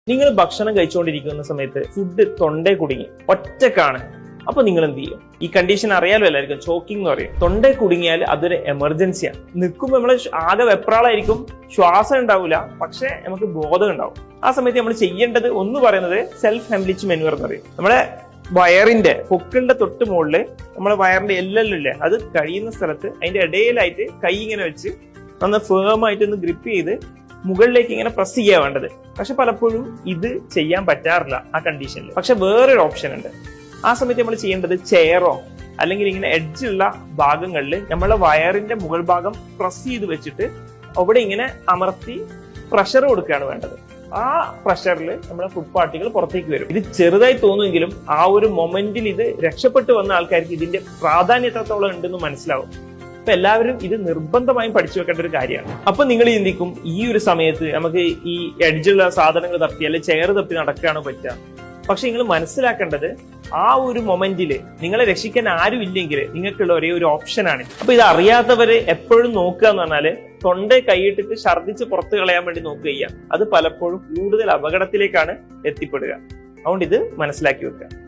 നിങ്ങൾ ഭക്ഷണം കഴിച്ചുകൊണ്ടിരിക്കുന്ന സമയത്ത് ഫുഡ് തൊണ്ടേ കുടുങ്ങി ഒറ്റക്കാണ്. അപ്പൊ നിങ്ങൾ എന്ത് ചെയ്യും? ഈ കണ്ടീഷൻ അറിയാലോ എല്ലാവർക്കും, ചോക്കിംഗ് എന്ന് പറയും. തൊണ്ടേ കുടുങ്ങിയാൽ അതൊരു എമർജൻസിയാണ്. നിൽക്കുമ്പോൾ നമ്മൾ ആകെ വെപ്രാളായിരിക്കും, ശ്വാസം ഉണ്ടാവില്ല, പക്ഷെ നമുക്ക് ബോധം ഉണ്ടാവും. ആ സമയത്ത് നമ്മൾ ചെയ്യേണ്ടത് ഒന്ന് പറയുന്നത് സെൽഫ് ഹെംലിച്ച് മെനുവർ എന്ന് പറയും. നമ്മുടെ വയറിന്റെ പൊക്കിളിന്റെ തൊട്ട് മുകളില് നമ്മളെ വയറിന്റെ എല്ലെല്ലില്ലേ, അത് കഴിയുന്ന സ്ഥലത്ത് അതിന്റെ ഇടയിലായിട്ട് കൈ ഇങ്ങനെ വെച്ച് നന്ന ഫേമായിട്ട് ഒന്ന് ഗ്രിപ്പ് ചെയ്ത് മുകളിലേക്ക് ഇങ്ങനെ പ്രസ് ചെയ്യാൻ വേണ്ടത്. പക്ഷെ പലപ്പോഴും ഇത് ചെയ്യാൻ പറ്റാറില്ല ആ കണ്ടീഷനിൽ. പക്ഷെ വേറൊരു ഓപ്ഷൻ ഉണ്ട്. ആ സമയത്ത് നമ്മൾ ചെയ്യേണ്ടത് ചെയറോ അല്ലെങ്കിൽ ഇങ്ങനെ എഡ്ജുള്ള ഭാഗങ്ങളിൽ നമ്മളെ വയറിന്റെ മുകൾ ഭാഗം പ്രസ് ചെയ്ത് വെച്ചിട്ട് അവിടെ ഇങ്ങനെ അമർത്തി പ്രഷർ കൊടുക്കുകയാണ് വേണ്ടത്. ആ പ്രഷറിൽ നമ്മളെ ഫുഡ് പാർട്ടികൾ പുറത്തേക്ക് വരും. ഇത് ചെറുതായി തോന്നുമെങ്കിലും ആ ഒരു മൊമെന്റിൽ ഇത് രക്ഷപ്പെട്ടു വന്ന ആൾക്കാർക്ക് ഇതിന്റെ പ്രാധാന്യം എത്രത്തോളം ഉണ്ടെന്ന് മനസ്സിലാവും. അപ്പൊ എല്ലാവരും ഇത് നിർബന്ധമായും പഠിച്ചു വെക്കേണ്ട ഒരു കാര്യമാണ്. അപ്പൊ നിങ്ങൾ ചിന്തിക്കും, ഈ ഒരു സമയത്ത് നമുക്ക് ഈ എഡ്ജുള്ള സാധനങ്ങൾ തപ്പി അല്ലെങ്കിൽ ചെയർ തപ്പി നടക്കുകയാണ് പറ്റുക. പക്ഷെ നിങ്ങൾ മനസ്സിലാക്കേണ്ടത് ആ ഒരു മൊമെന്റില് നിങ്ങളെ രക്ഷിക്കാൻ ആരും ഇല്ലെങ്കിൽ നിങ്ങൾക്കുള്ള ഒരേ ഒരു ഓപ്ഷനാണ്. അപ്പൊ ഇത് അറിയാത്തവര് എപ്പോഴും നോക്കുക എന്ന് പറഞ്ഞാല് തൊണ്ടേ കൈയിട്ടിട്ട് ഛർദ്ദിച്ച് പുറത്ത് കളയാൻ വേണ്ടി നോക്കുക. അത് പലപ്പോഴും കൂടുതൽ അപകടത്തിലേക്കാണ് എത്തിപ്പെടുക. അതുകൊണ്ട് ഇത് മനസ്സിലാക്കി വെക്കുക.